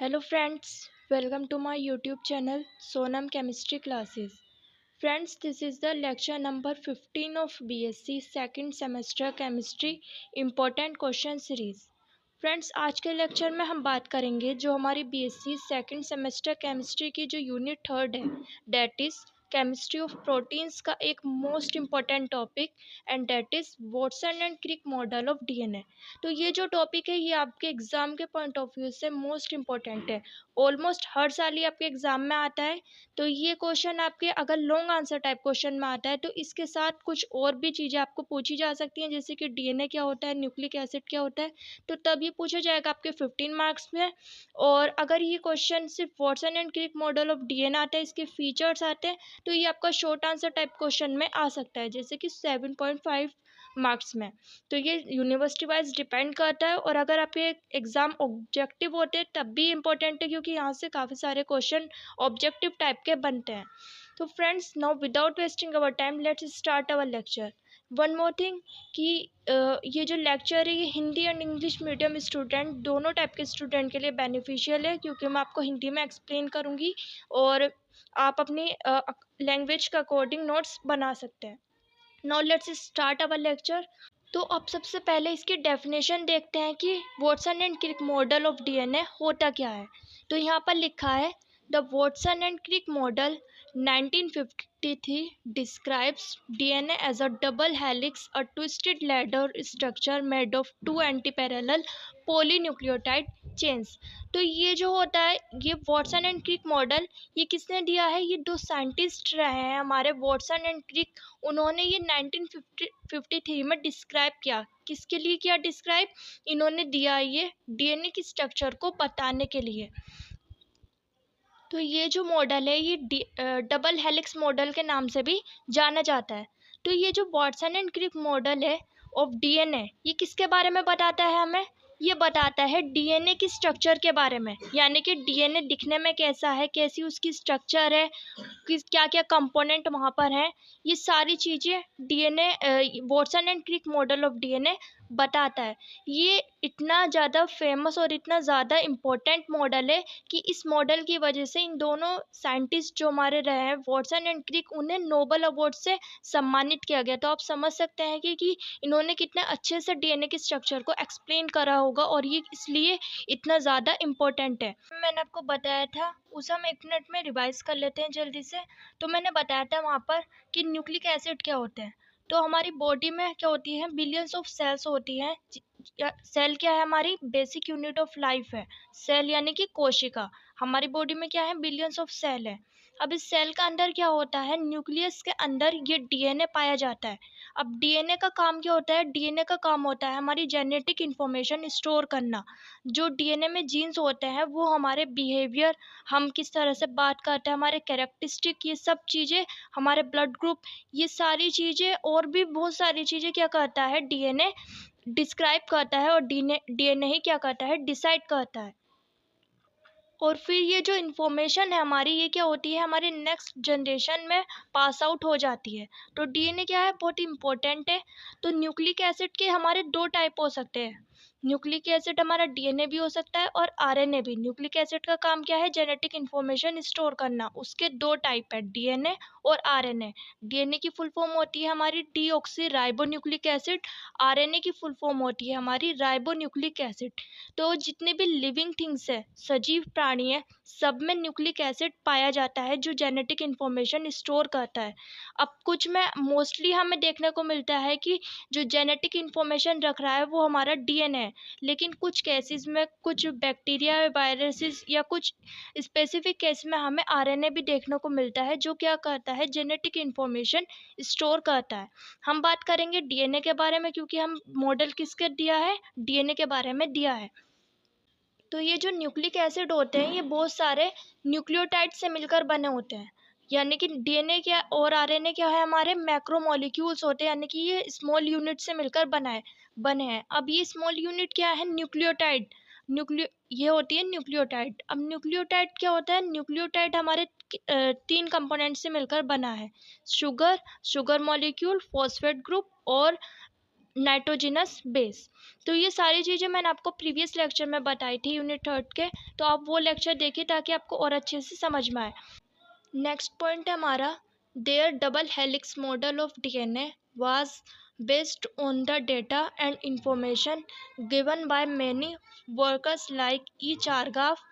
Hello friends, welcome to my YouTube channel Sonam Chemistry Classes. Friends, this is the lecture number 15 of BSc second semester chemistry important question series. Friends, आज के lecture में हम बात करेंगे जो हमारी BSc second semester chemistry की जो यूनिट थर्ड है, that is chemistry of proteins का एक most important topic and that is Watson and Crick model of DNA. तो ये जो टॉपिक है ये आपके एग्ज़ाम के पॉइंट ऑफ व्यू से मोस्ट इम्पॉर्टेंट है। ऑलमोस्ट हर साल ही आपके एग्ज़ाम में आता है। तो ये क्वेश्चन आपके अगर लॉन्ग आंसर टाइप क्वेश्चन में आता है तो इसके साथ कुछ और भी चीज़ें आपको पूछी जा सकती हैं, जैसे कि डीएनए क्या होता है, न्यूक्लिक एसिड क्या होता है। तो तब ये पूछा जाएगा आपके 15 मार्क्स में। और अगर ये क्वेश्चन सिर्फ Watson and Crick model of DNA आता है, इसके फीचर्स आते हैं, तो ये आपका शॉर्ट आंसर टाइप क्वेश्चन में आ सकता है, जैसे कि 7.5 मार्क्स में। तो ये यूनिवर्सिटी वाइज डिपेंड करता है, और अगर आपके एग्ज़ाम ऑब्जेक्टिव होते हैं तब भी इम्पोर्टेंट है, क्योंकि यहाँ से काफ़ी सारे क्वेश्चन ऑब्जेक्टिव टाइप के बनते हैं। तो friends, now without wasting our time let's start our lecture. One more thing कि ये जो लेक्चर है ये Hindi and English medium student दोनों टाइप के स्टूडेंट के लिए बेनिफिशियल है, क्योंकि मैं आपको हिंदी में एक्सप्लेन करूँगी और आप अपनी लैंग्वेज के अकॉर्डिंग नोट्स बना सकते हैं। Now let's start our lecture. तो अब सबसे पहले इसकी डेफिनेशन देखते हैं कि Watson and Crick model of DNA होता क्या है। तो यहाँ पर लिखा है the Watson and Crick model 1953 describes DNA as a double helix, a twisted ladder structure made of two antiparallel polynucleotide chains। तो ये जो होता है ये वॉटसन एंड क्रिक मॉडल, ये किसने दिया है? ये दो साइंटिस्ट रहे हैं हमारे, वॉटसन एंड क्रिक। उन्होंने ये 1953 में डिस्क्राइब किया। किसके लिए किया डिस्क्राइब? इन्होंने दिया ये डीएनए की स्ट्रक्चर को बताने के लिए। तो ये जो मॉडल है ये डबल हेलिक्स मॉडल के नाम से भी जाना जाता है। तो ये जो वॉटसन एंड क्रिक मॉडल है ऑफ डीएनए, ये किसके बारे में बताता है हमें? ये बताता है डीएनए की स्ट्रक्चर के बारे में, यानी कि डीएनए दिखने में कैसा है, कैसी उसकी स्ट्रक्चर है, किस क्या क्या कंपोनेंट वहाँ पर हैं, ये सारी चीज़ें DNA Watson and Crick model of DNA बताता है। ये इतना ज़्यादा फेमस और इतना ज़्यादा इम्पोर्टेंट मॉडल है कि इस मॉडल की वजह से इन दोनों साइंटिस्ट जो हमारे रहे हैं वॉटसन एंड क्रिक, उन्हें नोबेल अवार्ड से सम्मानित किया गया। तो आप समझ सकते हैं कि इन्होंने कितने अच्छे से डीएनए के स्ट्रक्चर को एक्सप्लेन करा होगा, और ये इसलिए इतना ज़्यादा इम्पोर्टेंट है। मैंने आपको बताया था, उसे हम एक मिनट में रिवाइज कर लेते हैं जल्दी से। तो मैंने बताया था वहाँ पर कि न्यूक्लिक एसिड क्या होते हैं। तो हमारी बॉडी में क्या होती है, बिलियंस ऑफ सेल्स होती हैं। सेल क्या है? हमारी बेसिक यूनिट ऑफ लाइफ है। सेल यानी कि कोशिका। हमारी बॉडी में क्या है? बिलियंस ऑफ सेल है। अब इस सेल का अंदर क्या होता है? न्यूक्लियस के अंदर ये डीएनए पाया जाता है। अब डीएनए का काम क्या होता है? डीएनए का काम होता है हमारी जेनेटिक इंफॉर्मेशन स्टोर करना। जो डीएनए में जीन्स होते हैं वो हमारे बिहेवियर, हम किस तरह से बात करते हैं, हमारे कैरेक्टरिस्टिक, ये सब चीज़ें, हमारे ब्लड ग्रुप, ये सारी चीज़ें और भी बहुत सारी चीज़ें क्या करता है? डीएनए डिस्क्राइब करता है, और डीएनए ही क्या करता है? डिसाइड करता है। और फिर ये जो इन्फॉर्मेशन है हमारी, ये क्या होती है? हमारे नेक्स्ट जनरेशन में पास आउट हो जाती है। तो डीएनए क्या है? बहुत इंपॉर्टेंट है। तो न्यूक्लिक एसिड के हमारे दो टाइप हो सकते हैं। न्यूक्लिक एसिड हमारा डीएनए भी हो सकता है और आरएनए भी। न्यूक्लिक एसिड का काम क्या है? जेनेटिक इन्फॉर्मेशन स्टोर करना। उसके दो टाइप है, डीएनए और आरएनए। डीएनए की फुल फॉर्म होती है हमारी deoxy ribo nucleic acid. RNA की फुल फॉर्म होती है हमारी राइबो न्यूक्लिक एसिड। तो जितने भी लिविंग थिंग्स है, सजीव प्राणी है, सब में न्यूक्लिक एसिड पाया जाता है जो जेनेटिक इन्फॉर्मेशन स्टोर करता है। अब कुछ में मोस्टली हमें देखने को मिलता है कि जो जेनेटिक इन्फॉर्मेशन रख रहा है वो हमारा डीएनए है, लेकिन कुछ केसेस में, कुछ बैक्टीरिया, वायरसेस या कुछ स्पेसिफिक केस में हमें आरएनए भी देखने को मिलता है, जो क्या करता है? जेनेटिक इन्फॉर्मेशन स्टोर करता है। हम बात करेंगे डीएनए के बारे में, क्योंकि हम मॉडल किसके दिया है? डीएनए के बारे में दिया है। तो ये जो न्यूक्लिक एसिड होते हैं ये बहुत सारे न्यूक्लियोटाइड से मिलकर बने होते हैं। यानी कि डीएनए क्या और आरएनए क्या है? हमारे मैक्रोमोलिक्यूल्स होते हैं, यानी कि ये स्मॉल यूनिट से मिलकर बने हैं। अब ये स्मॉल यूनिट क्या है? न्यूक्लियोटाइड। न्यूक्लियो ये होती है न्यूक्लियोटाइड। अब न्यूक्लियोटाइड क्या होता है? न्यूक्लियोटाइड हमारे तीन कंपोनेंट से मिलकर बना है। Sugar, sugar molecule, phosphate group और नाइट्रोजिनस बेस। तो ये सारी चीज़ें मैंने आपको प्रीवियस लेक्चर में बताई थी यूनिट 3 के, तो आप वो लेक्चर देखिए ताकि आपको और अच्छे से समझ में आए। नेक्स्ट पॉइंट है हमारा, there double helix model of DNA was based on the data and information given by many workers like E Chargaff,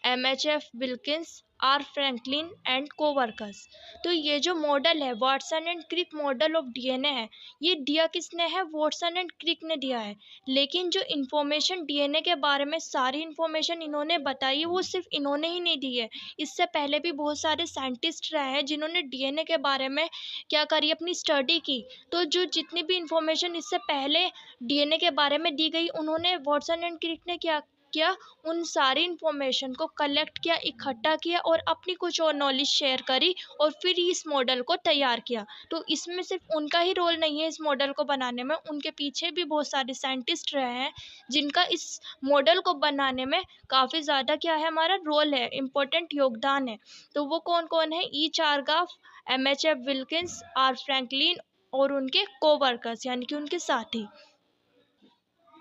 MHF Wilkins, R Franklin and coworkers. तो ये जो मॉडल है Watson and Crick model of DNA है, ये दिया किसने है? Watson and क्रिक ने दिया है। लेकिन जो इन्फॉर्मेशन डीएनए के बारे में सारी इन्फॉर्मेशन इन्होंने बताई है, वो सिर्फ इन्होंने ही नहीं दी है। इससे पहले भी बहुत सारे साइंटिस्ट रहे हैं जिन्होंने डीएनए के बारे में क्या करी, अपनी स्टडी की। तो जो जितनी भी इंफॉर्मेशन इससे पहले डीएनए के बारे में दी गई, उन्होंने वाटसन एंड क्रिक ने क्या किया, उन सारी इंफॉर्मेशन को कलेक्ट किया, इकट्ठा किया और अपनी कुछ और नॉलेज शेयर करी और फिर इस मॉडल को तैयार किया। तो इसमें सिर्फ उनका ही रोल नहीं है इस मॉडल को बनाने में, उनके पीछे भी बहुत सारे साइंटिस्ट रहे हैं जिनका इस मॉडल को बनाने में काफ़ी ज़्यादा क्या है, हमारा रोल है, इम्पोर्टेंट योगदान है। तो वो कौन कौन है? E Chargaff, MHF Wilkins, R Franklin और उनके कोवर्कर्स यानी कि उनके साथी।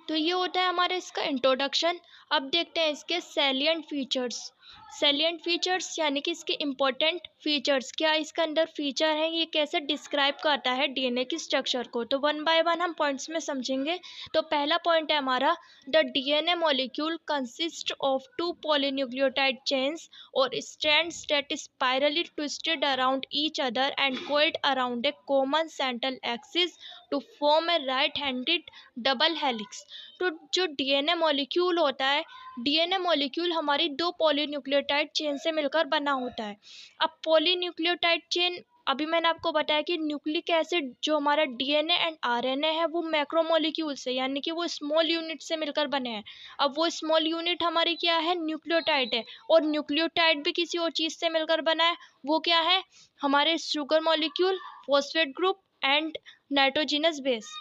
तो ये होता है हमारा इसका इंट्रोडक्शन। अब देखते हैं इसके सैलिएंट फीचर्स। सैलिएंट फीचर्स यानी कि इसके इम्पोर्टेंट फीचर्स, क्या इसके अंदर फीचर है, ये कैसे डिस्क्राइब करता है डीएनए की स्ट्रक्चर को। तो वन बाय वन हम पॉइंट्स में समझेंगे। तो पहला पॉइंट है हमारा, the DNA molecule consist of 2 polynucleotide chains और strands that spirally twisted around each other and coiled around a common central axis to form a right handed double helix. तो जो डीएनए मॉलिक्यूल होता है, DNA molecule हमारी 2 polynucleotide chain से मिलकर बना होता है। अब पॉलीन्यूक्लियोटाइड चेन, अभी मैंने आपको बताया कि न्यूक्लिक एसिड जो हमारा डीएनए एंड आरएनए है वो मैक्रोमोलिक्यूल से यानी कि वो स्मॉल यूनिट से मिलकर बने हैं। अब वो स्मॉल यूनिट हमारी क्या है? न्यूक्लियोटाइड है। और न्यूक्लियोटाइड भी किसी और चीज़ से मिलकर बना है, वो क्या है? हमारे sugar molecule, phosphate group and nitrogenous base.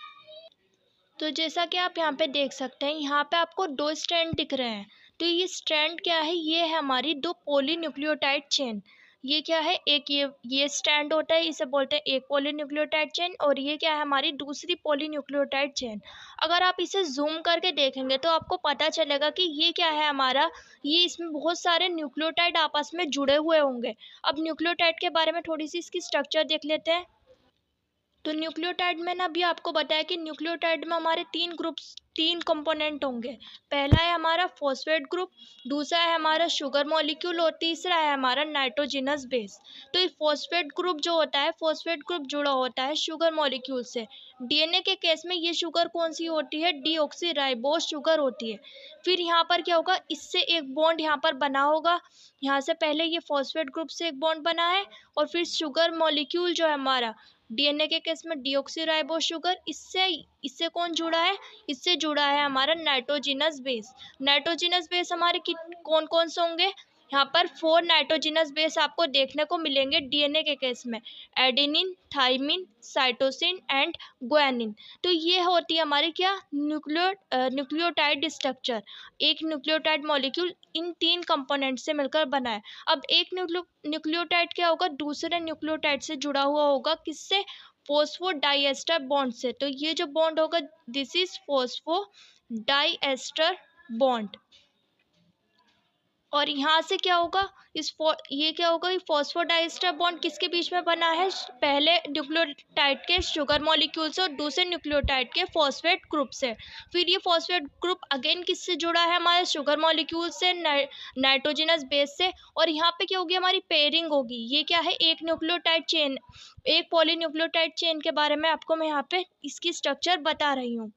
तो जैसा कि आप यहाँ पे देख सकते हैं, यहाँ पे आपको 2 स्ट्रैंड दिख रहे हैं। तो ये स्ट्रैंड क्या है? ये है हमारी 2 पॉलीन्यूक्लियोटाइड चेन। ये क्या है? एक ये स्ट्रैंड होता है, इसे बोलते हैं एक पॉलीन्यूक्लियोटाइड चेन, और ये क्या है? हमारी दूसरी पॉलीन्यूक्लियोटाइड चेन। अगर आप इसे जूम करके देखेंगे तो आपको पता चलेगा कि ये क्या है हमारा, ये इसमें बहुत सारे न्यूक्लियोटाइड आपस में जुड़े हुए होंगे। अब न्यूक्लियोटाइड के बारे में थोड़ी सी इसकी स्ट्रक्चर देख लेते हैं। तो न्यूक्लियोटाइड में ना अभी आपको बताया कि न्यूक्लियोटाइड में हमारे 3 कंपोनेंट होंगे। पहला है हमारा फॉस्फेट ग्रुप, दूसरा है हमारा शुगर मॉलिक्यूल और तीसरा है हमारा नाइट्रोजिनस बेस। तो ये फॉस्फेट ग्रुप जो होता है, फॉस्फेट ग्रुप जुड़ा होता है शुगर मॉलिक्यूल से। डीएनए के केस में ये शुगर कौन सी होती है? डीऑक्सीराइबोस शुगर होती है। फिर यहाँ पर क्या होगा? इससे एक बॉन्ड यहाँ पर बना होगा, यहाँ से पहले ये फॉस्फेट ग्रुप से एक बॉन्ड बना है और फिर शुगर मॉलिक्यूल जो है हमारा डीएनए के केस में डीऑक्सीराइबोस शुगर, इससे इससे कौन जुड़ा है? इससे जुड़ा है हमारा नाइट्रोजिनस बेस। नाइट्रोजिनस बेस हमारे कौन कौन से होंगे? यहाँ पर 4 नाइट्रोजिनस बेस आपको देखने को मिलेंगे डीएनए के केस में, adenine, thymine, cytosine and guanine. तो ये होती है हमारी क्या? Nucleotide structure. एक न्यूक्लियोटाइड मॉलिक्यूल इन 3 कंपोनेंट से मिलकर बना है। अब एक न्यूक्लियोटाइड क्या होगा? दूसरे न्यूक्लियोटाइड से जुड़ा हुआ होगा, किससे? फॉस्फोडाइएस्टर बॉन्ड से। तो ये जो बॉन्ड होगा, दिस इज फॉस्फोडाइएस्टर बॉन्ड। और यहाँ से क्या होगा? ये क्या होगा? ये फॉस्फोडाइएस्टर बॉन्ड किसके बीच में बना है? पहले न्यूक्लियोटाइड के शुगर मॉलिक्यूल से और दूसरे न्यूक्लियोटाइड के फॉस्फेट ग्रुप से। फिर ये फॉस्फेट ग्रुप अगेन किससे जुड़ा है? हमारे शुगर मॉलिक्यूल से, नाइट्रोजिनस बेस से। और यहाँ पे क्या होगी? हमारी पेयरिंग होगी। ये क्या है? एक न्यूक्लियोटाइड चेन, एक पॉलीन्यूक्लियोटाइड चेन के बारे में आपको मैं यहाँ पे इसकी स्ट्रक्चर बता रही हूँ।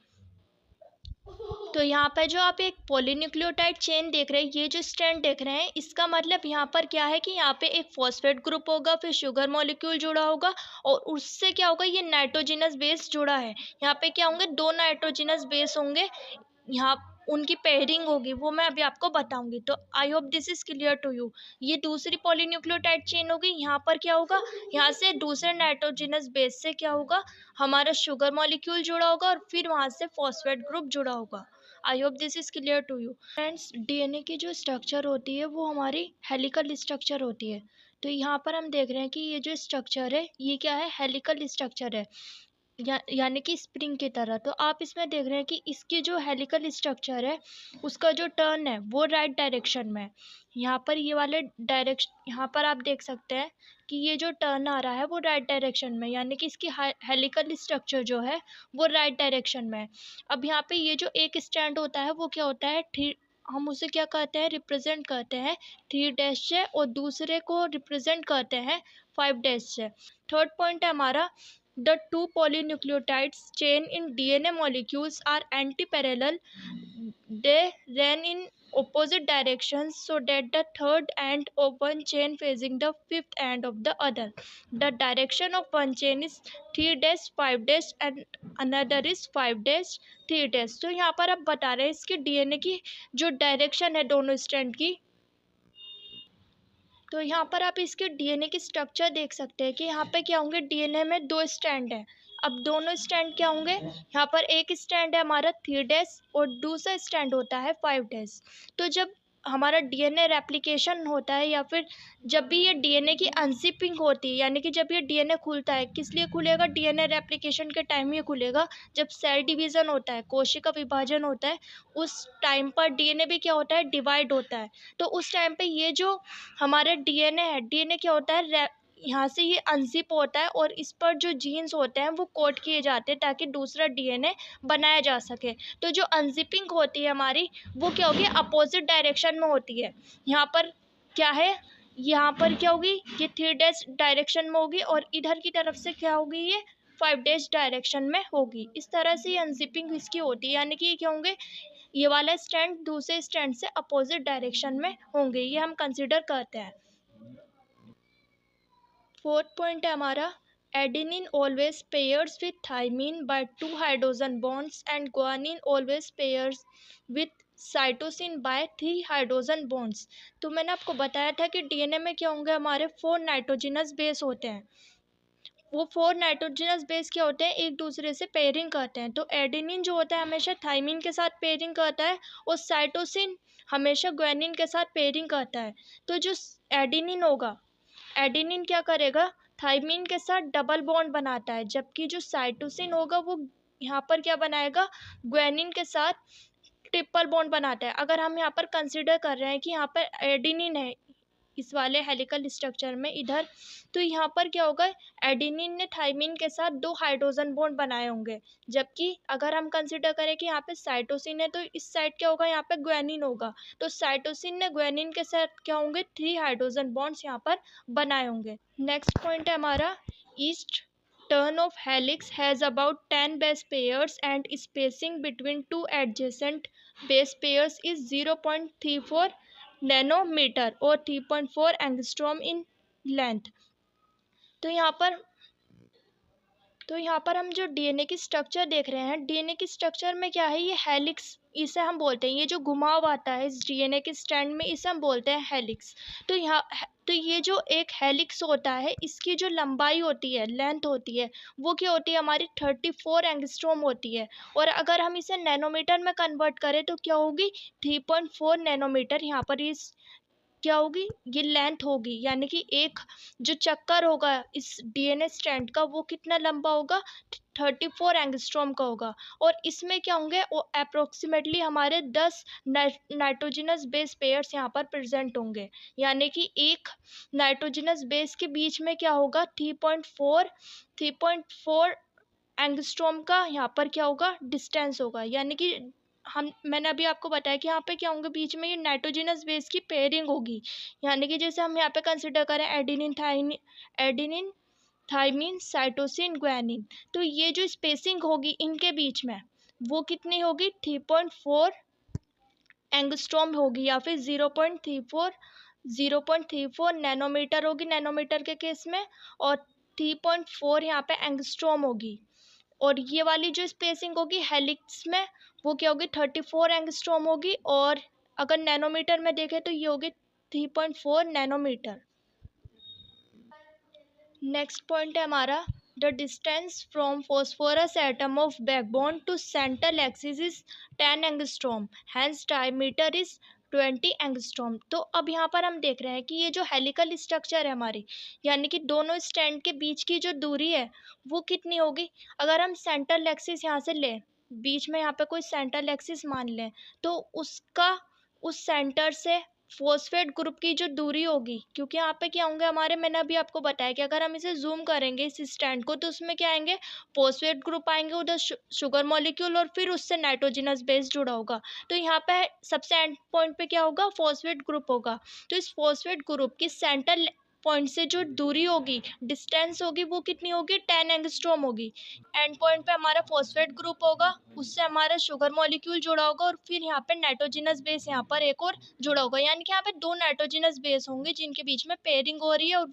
तो यहाँ पर जो आप एक पॉलीन्यूक्लियोटाइड चेन देख रहे हैं, ये जो स्ट्रैंड देख रहे हैं, इसका मतलब यहाँ पर क्या है कि यहाँ पे एक फॉस्फेट ग्रुप होगा, फिर शुगर मॉलिक्यूल जुड़ा होगा और उससे क्या होगा? ये नाइट्रोजिनस बेस जुड़ा है। यहाँ पे क्या होंगे? 2 नाइट्रोजिनस बेस होंगे, यहाँ उनकी पेयरिंग होगी, वो मैं अभी आपको बताऊंगी। तो I hope this is clear to you. ये दूसरी पॉलीन्यूक्लियोटाइड चेन होगी। यहाँ पर क्या होगा? यहाँ से दूसरे नाइट्रोजिनस बेस से क्या होगा? हमारा शुगर मॉलिक्यूल जुड़ा होगा और फिर वहाँ से फॉस्फेट ग्रुप जुड़ा होगा। I hope this is clear to you. Friends, DNA की जो स्ट्रक्चर होती है वो हमारी हेलिकल स्ट्रक्चर होती है। तो यहाँ पर हम देख रहे हैं कि ये जो स्ट्रक्चर है, ये क्या है? हेलिकल स्ट्रक्चर है। यानी कि स्प्रिंग की तरह। तो आप इसमें देख रहे हैं कि इसकी जो हेलिकल स्ट्रक्चर है उसका जो टर्न है वो राइट डायरेक्शन में है। यहाँ पर ये वाले डायरेक्शन, यहाँ पर आप देख सकते हैं कि ये जो टर्न आ रहा है वो राइट डायरेक्शन में, यानी कि इसकी हेलिकल स्ट्रक्चर जो है वो राइट डायरेक्शन में है। अब यहाँ पे ये जो एक स्टैंड होता है वो क्या होता है, हम उसे क्या कहते हैं, रिप्रेजेंट करते हैं 3 डैश से, और दूसरे को रिप्रेजेंट करते हैं 5 डैश से। थर्ड पॉइंट है हमारा, the two polynucleotides chain in DNA molecules are antiparallel. They run in opposite directions so that the third end of one chain facing the fifth end of the other. The direction of one chain is 3 dash 5 dash and another is 5 dash 3 dash. तो यहाँ पर अब बता रहे हैं इसकी DNA की जो डायरेक्शन है दोनों स्ट्रैंड की। तो यहाँ पर आप इसके डीएनए की स्ट्रक्चर देख सकते हैं कि यहाँ पे क्या होंगे, डीएनए में 2 स्ट्रैंड हैं। अब दोनों स्ट्रैंड क्या होंगे, यहाँ पर एक स्ट्रैंड है हमारा 3 डैश और दूसरा स्ट्रैंड होता है 5 डैश। तो जब हमारा डीएनए रेप्लिकेशन होता है या फिर जब भी ये डीएनए की अनजिपिंग होती है, यानी कि जब ये डीएनए खुलता है, किस लिए खुलेगा, डीएनए रेप्लिकेशन के टाइम ये खुलेगा जब सेल डिवीज़न होता है, कोशिका विभाजन होता है, उस टाइम पर डीएनए भी क्या होता है, डिवाइड होता है। तो उस टाइम पे ये जो हमारा डीएनए है, डीएनए क्या होता है, यहाँ से ये अनजिप होता है और इस पर जो जीन्स होते हैं वो कोड किए जाते हैं ताकि दूसरा डीएनए बनाया जा सके। तो जो अनजिपिंग होती है हमारी वो क्या होगी, अपोजिट डायरेक्शन में होती है। यहाँ पर क्या है, यहाँ पर क्या होगी, ये 3 डैश डायरेक्शन में होगी और इधर की तरफ से क्या होगी, ये 5 डैश डायरेक्शन में होगी। इस तरह से ये अनजिपिंग इसकी होती है, यानी कि ये क्या होंगे, ये वाला स्टैंड दूसरे स्टैंड से अपोजिट डायरेक्शन में होंगे, ये हम कंसिडर करते हैं। फोर्थ पॉइंट है हमारा, adenine always pairs with thymine by 2 hydrogen bonds and guanine always pairs with cytosine by 3 hydrogen bonds. तो मैंने आपको बताया था कि डीएनए में क्या होंगे, हमारे 4 नाइट्रोजनस बेस होते हैं। वो 4 नाइट्रोजनस बेस क्या होते हैं, एक दूसरे से पेयरिंग करते हैं। तो एडेनिन जो होता है हमेशा थाइमिन के साथ पेयरिंग करता है और साइटोसिन हमेशा ग्वानिन के साथ पेयरिंग करता है। तो जो एडेनिन होगा, एडेनिन क्या करेगा, थाइमिन के साथ डबल बॉन्ड बनाता है, जबकि जो साइटोसिन होगा वो यहाँ पर क्या बनाएगा, ग्वानिन के साथ ट्रिपल बॉन्ड बनाता है। अगर हम यहाँ पर कंसिडर कर रहे हैं कि यहाँ पर एडेनिन है इस वाले हेलिकल स्ट्रक्चर में इधर, तो यहाँ पर क्या होगा, एडेनिन ने थाइमिन के साथ 2 हाइड्रोजन बॉन्ड बनाए होंगे, जबकि अगर हम कंसिडर करें कि यहाँ पे साइटोसिन है तो इस साइड क्या होगा, यहाँ पे ग्वानिन होगा। तो साइटोसिन ने ग्वानिन के साथ क्या होंगे, 3 हाइड्रोजन बॉन्ड्स यहाँ पर बनाए होंगे। नेक्स्ट पॉइंट है हमारा, east turn of helix has about 10 base pairs and spacing between two adjacent base pairs is 0.34 nanometre और 3.4 एंगस्ट्रॉम इन लेंथ। तो यहाँ पर हम जो डीएनए की स्ट्रक्चर देख रहे हैं, डीएनए की स्ट्रक्चर में क्या है, ये हेलिक्स इसे हम बोलते हैं, ये जो घुमाव आता है इस डीएनए के स्ट्रैंड में इसे हम बोलते हैं हेलिक्स। तो ये जो एक हेलिक्स होता है इसकी जो लंबाई होती है, लेंथ होती है, वो क्या होती है हमारी 34 एंगस्ट्रॉम होती है। और अगर हम इसे नैनोमीटर में कन्वर्ट करें तो क्या होगी, 3.4 नैनोमीटर यहाँ पर इस क्या होगी, ये लेंथ होगी। यानी कि एक जो चक्कर होगा इस डीएनए स्ट्रैंड का वो कितना लंबा होगा, 34 एंगस्ट्रॉम का होगा। और इसमें क्या होंगे, वो अप्रोक्सीमेटली हमारे 10 नाइट्रोजनस बेस पेयर्स यहाँ पर प्रेजेंट होंगे। यानी कि एक नाइट्रोजनस बेस के बीच में क्या होगा, 3.4 एंगस्ट्रॉम का यहाँ पर क्या होगा, डिस्टेंस होगा। यानी कि मैंने अभी आपको बताया कि यहाँ पे क्या होंगे, बीच में ये नाइट्रोजनस बेस की पेयरिंग होगी। यानी कि जैसे हम यहाँ पे कंसिडर करें एडेनिन थाइमिन साइटोसिन ग्वानिन, तो ये जो स्पेसिंग होगी इनके बीच में वो कितनी होगी, 3.4 एंगस्ट्रॉम होगी या फिर 0.34 नैनोमीटर होगी नैनोमीटर के केस में, और 3.4 यहाँ पे एंगस्ट्रॉम होगी। और ये वाली जो स्पेसिंग होगी हेलिक्स में वो क्या होगी, 34 एंगस्ट्रॉम होगी। और अगर नैनोमीटर में देखें तो ये होगी 3.4 नैनोमीटर। नेक्स्ट पॉइंट है हमारा, the distance from phosphorus atom of backbone to central axis is 10 angstrom, hence diameter is 20 angstrom. तो अब यहाँ पर हम देख रहे हैं कि ये जो हेलिकल स्ट्रक्चर है हमारी, यानी कि दोनों स्टैंड के बीच की जो दूरी है वो कितनी होगी। अगर हम सेंट्रल एक्सिस यहाँ से लें, बीच में यहाँ पे कोई सेंट्रल एक्सिस मान लें, तो उसका उस सेंटर से फॉस्फेट ग्रुप की जो दूरी होगी, क्योंकि यहाँ पे क्या होंगे हमारे, मैंने अभी आपको बताया कि अगर हम इसे जूम करेंगे इस स्टैंड को, तो उसमें क्या आएंगे, फॉस्फेट ग्रुप आएंगे, उधर शुगर मॉलिक्यूल और फिर उससे नाइट्रोजनस बेस जुड़ा होगा। तो यहाँ पे सबसे एंड पॉइंट पे क्या होगा, फॉस्फेट ग्रुप होगा। तो इस फॉस्फेट ग्रुप की सेंट्रल पॉइंट से जो दूरी होगी, डिस्टेंस होगी, वो कितनी होगी, 10 एंगस्ट्रॉम होगी। एंड पॉइंट पे हमारा फॉस्फेट ग्रुप होगा, उससे हमारा शुगर मॉलिक्यूल जुड़ा होगा, और फिर यहाँ पे नाइट्रोजनस बेस यहाँ पर एक और जुड़ा होगा, यानी कि यहाँ पे दो नाइट्रोजनस बेस होंगे जिनके बीच में पेयरिंग हो रही है, और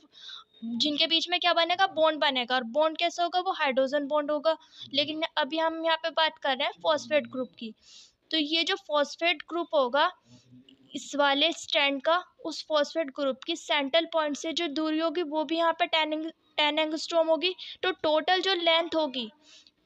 जिनके बीच में क्या बनेगा, बॉन्ड बनेगा। और बॉन्ड कैसे होगा, वो हाइड्रोजन बॉन्ड होगा। लेकिन अभी हम यहाँ पे बात कर रहे हैं फॉस्फेट ग्रुप की। तो ये जो फॉस्फेट ग्रुप होगा इस वाले स्टैंड का, उस फॉस्फेट ग्रुप की सेंट्रल पॉइंट से जो दूरी होगी वो भी यहाँ पे 10 एंगस्ट्रॉम होगी। तो टोटल जो लेंथ होगी,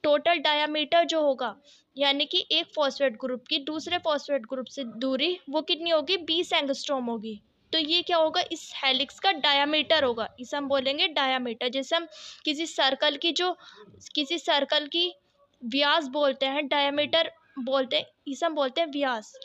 टोटल डायामीटर जो होगा, यानी कि एक फॉस्फेट ग्रुप की दूसरे फॉस्फेट ग्रुप से दूरी, वो कितनी होगी, 20 एंगस्ट्रॉम होगी। तो ये क्या होगा, इस हेलिक्स का डायामीटर होगा, इसे हम बोलेंगे डायामीटर। जैसे हम किसी सर्कल की जो किसी सर्कल की व्यास बोलते हैं, डायामीटर बोलते हैं, इसे हम बोलते हैं व्यास।